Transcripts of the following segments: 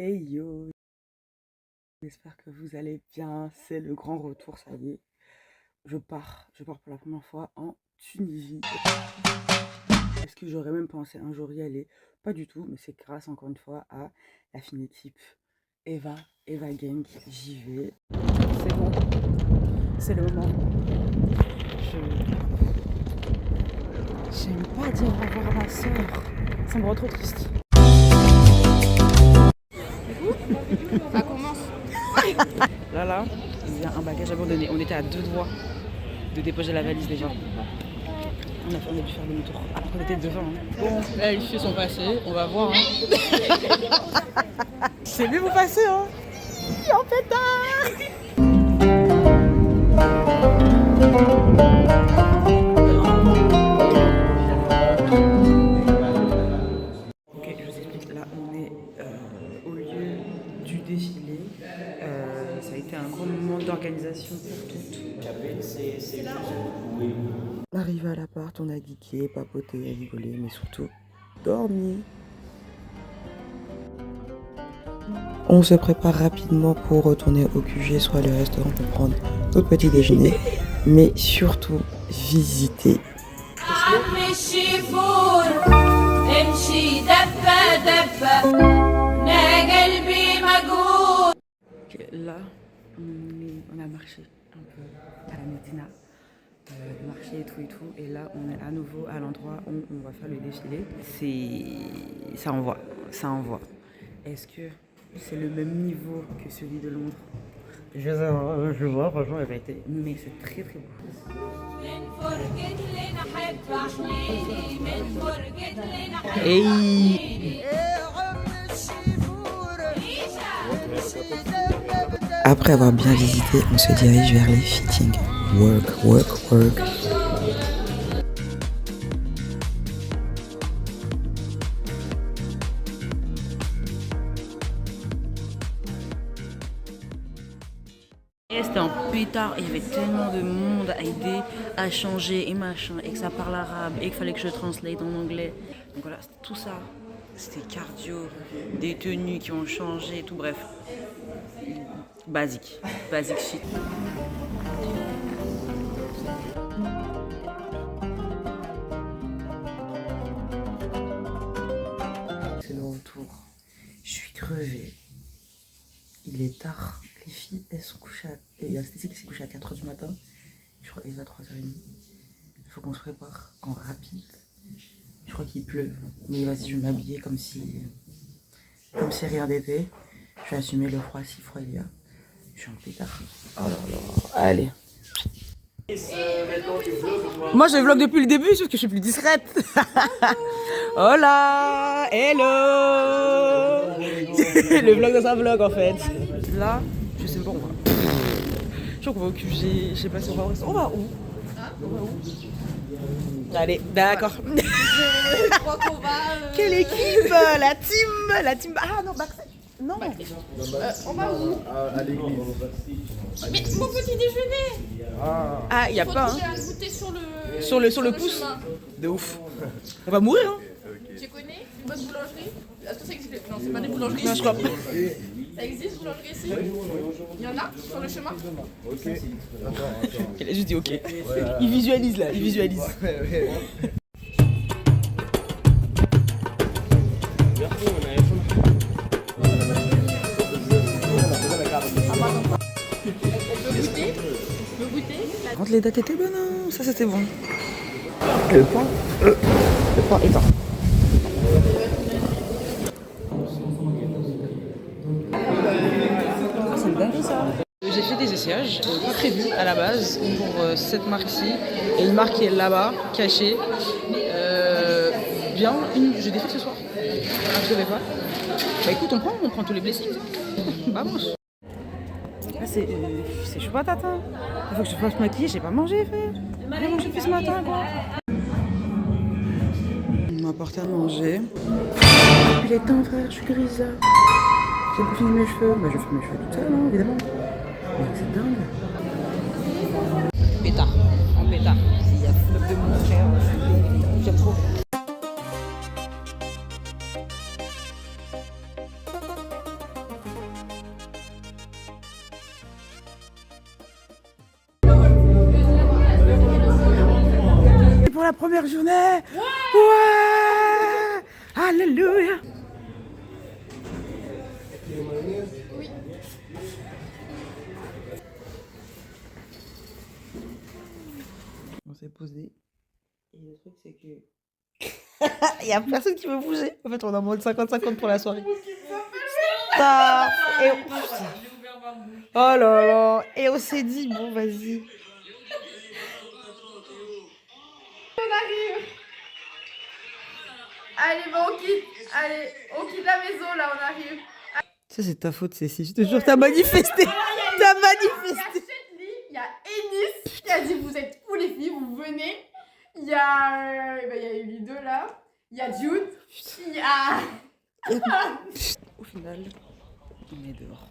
Hey yo, j'espère que vous allez bien. C'est le grand retour, ça y est. Je pars pour la première fois en Tunisie. Est-ce que j'aurais même pensé un jour y aller? Pas du tout, mais c'est grâce encore une fois à la fine équipe Eva Gang. J'y vais. C'est bon, c'est le moment. J'aime pas dire au revoir à ma soeur. Ça me rend trop triste. Ça commence. Là, il y a un bagage abandonné. On était à 2 doigts de déposer la valise déjà. On a dû faire demi-tour. Après, on était devant. Bon, là, les filles sont passées, on va voir. C'est mieux vous passer, hein. En pétard. Ok, je vous explique. Là, on est au lieu du défilé. Ça a été un gros moment d'organisation pour toutes. Arrivé à l'appart, on a geeké, papoté, rigolé, mais surtout dormi. On se prépare rapidement pour retourner au QG, soit le restaurant pour prendre notre petit déjeuner, mais surtout visiter. Okay, là, on a marché un peu à la Médina, marché et tout, et là on est à nouveau à l'endroit où on va faire le défilé. Ça envoie. Est-ce que c'est le même niveau que celui de Londres? Je vois, franchement, la vérité. Mais c'est très très beau. Hey. Après avoir bien visité, on se dirige vers les fittings. Work. Et c'était en pétard, il y avait tellement de monde à aider, à changer et machin, et que ça parle arabe, et qu'il fallait que je translate en anglais. Donc voilà, tout ça, c'était cardio, des tenues qui ont changé, tout bref. Basique shit. C'est le retour. Je suis crevée. Il est tard. Les filles, elles sont couchées à... Il y a Stécie qui s'est couchée à 4h du matin. Je crois qu'elle est à 3h30. Il faut qu'on se prépare en rapide. Je crois qu'il pleut. Mais vas-y, je vais m'habiller comme si rien n'était. Je vais assumer le froid si froid il y a. Je suis en pétard. Oh là là. Allez. Moi je vlog depuis le début, sauf que je suis plus discrète. Hola, hello. Le vlog dans un vlog en fait. Là, je sais pas où on va. Je crois qu'on va au QG, je sais pas si on va au restaurant. On va où? Allez, d'accord. Je crois qu'on va. Quelle équipe? La team. Ah non, backstage. Non. On va où? À l'église. Mais mon petit déjeuner. Ah, il y a Faut pas. trouver Hein. un goûter sur le pouce. chemin. De ouf. On va mourir. Hein. Tu connais une bonne boulangerie? Est-ce que ça existe? Non, c'est pas des boulangeries. Non, je crois pas. Ça existe, boulangerie ici? Il y en a sur le chemin? Ok. Attends. Il a juste dit ok. Il visualise là, il visualise. Le goûter? Quand les dates étaient bonnes, hein. Ça c'était bon. Le point éteint. C'est dingue ça. J'ai fait des essayages, pas prévus à la base, pour cette marque-ci. Et une marque qui est là-bas, cachée. Bien, je défile ce soir. Je savais pas. Bah écoute, on prend tous les blessings. Vamos. Ah, c'est chaud patate. Hein. Il faut que je fasse maquiller, j'ai pas mangé, frère. J'ai mangé depuis ce matin, quoi. On m'a apporté à manger. Il est temps, frère, je suis grise. J'ai peaufiné mes cheveux. Bah, je fais mes cheveux toute seule, hein, évidemment. Mais c'est dingue. Pétard, en pétard. Il y a flop de mon frère. J'aime trop. la première journée. Ouais. Alléluia. Oui. On s'est posé. Et le truc, c'est que. Il y a personne qui veut bouger. En fait, on est en mode 50-50 pour la soirée. Stop. Et... Oh là là. Et on s'est dit, bon, vas-y. On arrive. Allez, bon, on quitte. Allez, on quitte la maison, là, on arrive. Ça, c'est ta faute, Cécile. Je te jure, t'as manifesté. T'as manifesté. Il y a Ennis qui a dit vous êtes où les filles, vous venez. Il y a eu les deux là. Il y a Jude. Il y a... Au final, on est dehors.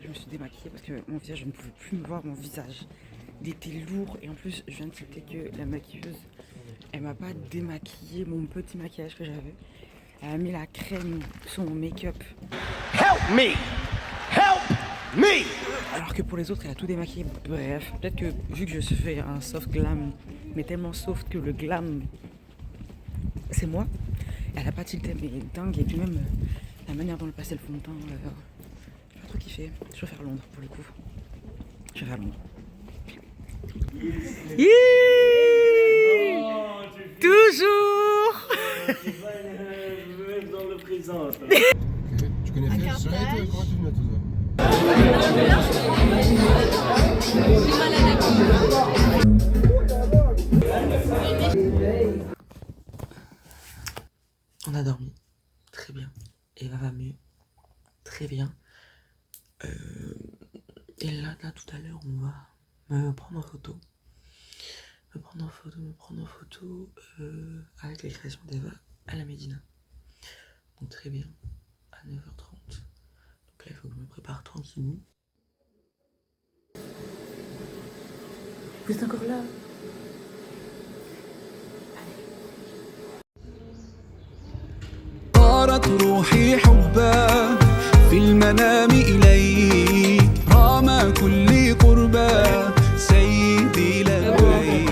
Je me suis démaquillée parce que mon visage, je ne pouvais plus me voir mon visage. Il était lourd et en plus, je viens de citer que la maquilleuse, elle m'a pas démaquillé mon petit maquillage que j'avais. Elle a mis la crème sur mon make-up. Help me! Help me! Alors que pour les autres, elle a tout démaquillé. Bref, peut-être que vu que je fais un soft glam, mais tellement soft que le glam, c'est moi, elle a pas tilté, mais dingue. Et puis même la manière dont elle passait le fond de teint, j'ai pas trop kiffé. Je préfère Londres pour le coup. Je préfère Londres. Toujours. Je vais être dans le présent. Tu connais Fès? Jamais été? Comment tu venais tout ça? On a dormi très bien. Eva va mieux. Très bien. Et là, tout à l'heure, on va me prendre en photo. Me prendre en photo avec les créations d'Eva à la Médina. Donc très bien. À 9h30. Donc là, il faut que je me prépare tranquillement. Vous êtes encore là? صارت روحي حبا في المنام إليك رام كل قربا سيدي لبيك.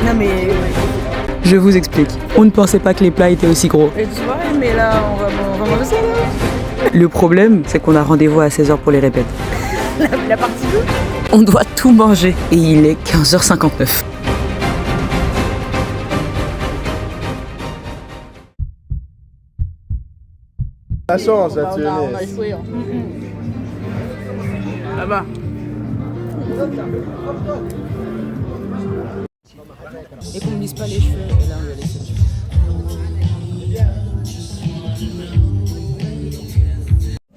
Non mais... Je vous explique. On ne pensait pas que les plats étaient aussi gros. Et tu vois, mais là, on va manger ça là. Le problème, c'est qu'on a rendez-vous à 16h pour les répètes. La partie 2. On doit tout manger et il est 15h59. La chance, là, tu On a es. échoué. Hein. Là-bas. Et qu'on ne lisse pas les cheveux. Et là, on va laisser les cheveux.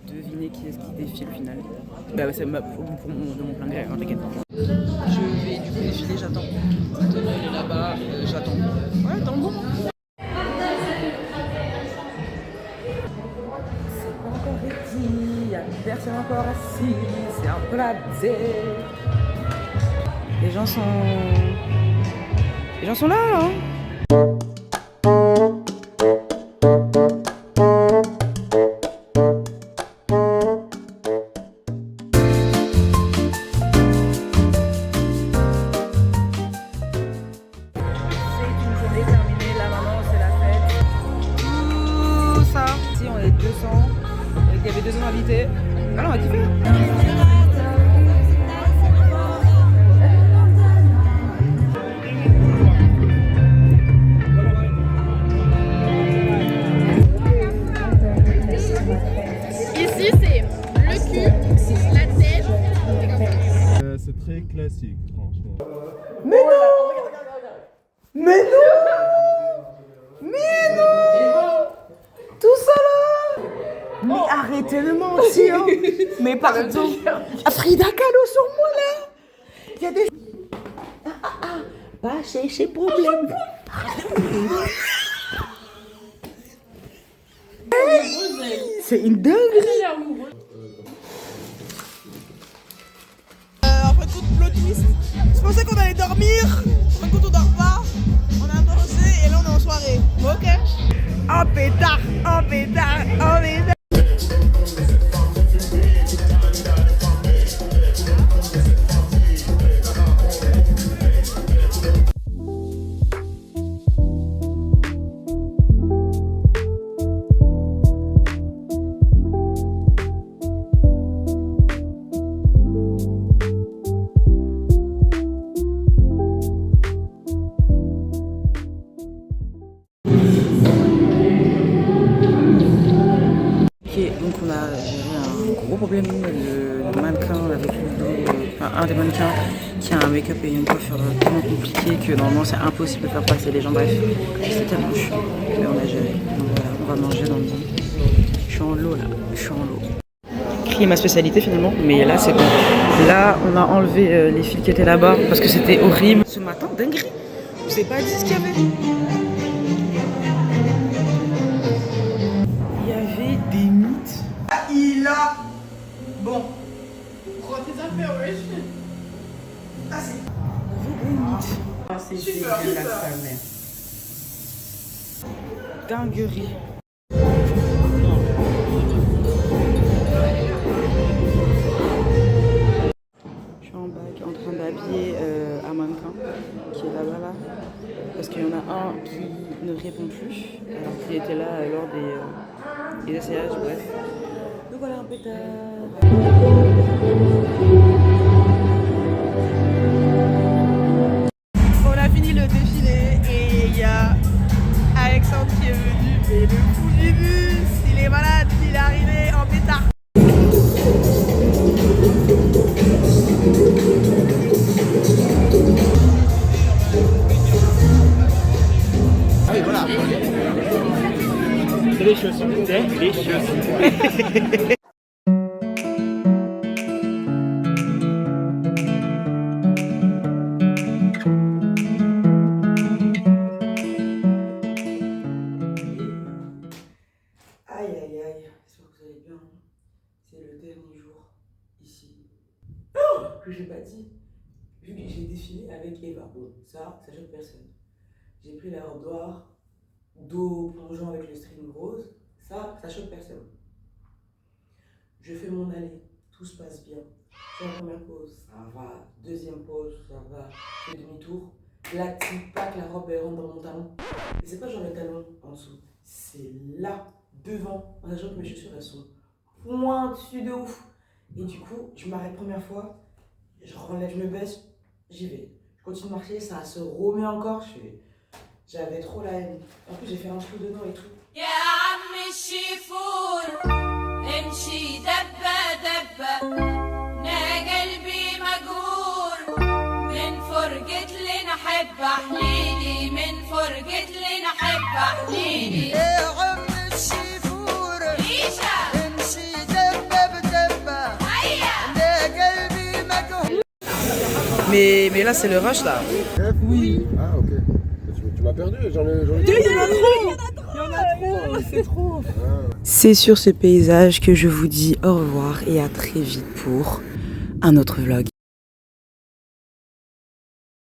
Devinez qui est-ce qui défile au final. Bah, c'est de mon plein gré, hein, t'inquiète. Je vais du coup défiler, j'attends. Maintenant, il est là-bas, j'attends. Ouais, dans le bon. Il y a personne encore assis, c'est un peu la dé. Les gens sont là, hein. C'est une journée terminée, là maintenant c'est la fête. Tout ça, si on est 200. Il y avait 200 invités. Ah non, on a kiffé. Ici, c'est le cul, la tête. C'est comme ça. C'est très classique, franchement. Mais non! Mais non! Mais non! Tout ça là! Mais arrêtez de mentir! Mais pardon! Frida Kahlo sur moi là! Il y a des... Pas chercher problème! C'est une dinguerie! En fin de compte, plot twist. Je pensais qu'on allait dormir. En fin de compte, on dort pas. On a mangé et là, on est en soirée. Bon, ok. Oh pétard! Oh pétard! Oh pétard! géré un gros problème de mannequin avec un des mannequins qui a un make-up et une coiffure tellement compliquée que normalement c'est impossible de faire passer les gens. Bref, c'est tellement chiant, mais on a géré. Donc voilà, on va manger dans le monde. Je suis en lot là, je suis en lot. Crier ma spécialité finalement, mais là c'est bon. Là on a enlevé les fils qui étaient là-bas parce que c'était horrible. Ce matin, dinguerie, je sais pas dit ce qu'il y avait. Il y avait des mythes. Il a. Bon. Prends tes affaires, wesh. Ah, c'est. C'est dégueulasse sa mère. Dinguerie. Je suis en bac en train d'habiller un mannequin qui est là-bas là. Parce qu'il y en a un qui ne répond plus alors qu'il était là lors des essayages, bref. Donc voilà un peu tard. On a fini le défilé et il y a Alexandre qui est venu, mais le fou du bus, il est malade, il est arrivé en pétard. Ah oui, voilà. Délicious. Aïe aïe aïe, j'espère que vous allez bien. C'est le dernier jour ici. Oh, que j'ai pas dit. Vu que j'ai défilé avec Eva, bon, ça choque personne. J'ai pris la robe noire, dos plongeant avec le string rose, ça choque personne. Je fais mon allée, tout se passe bien. Je fais la première pause, ça va. Deuxième pause, ça va. Je fais demi-tour. La petite pack, la robe elle rentre dans mon talon. Et c'est pas genre le talon en dessous, c'est là, devant, en sachant que mes chaussures elles sont pointues de ouf. Et du coup, je m'arrête première fois, je relève, je me baisse, j'y vais. Je continue de marcher, ça se remet encore, j'avais trop la haine. En plus, j'ai fait un trou dedans et tout. Mais là, c'est le rush là. Oui. Ah, ok. Tu m'as perdu, j'en ai trop. C'est trop. C'est sur ce paysage que je vous dis au revoir et à très vite pour un autre vlog.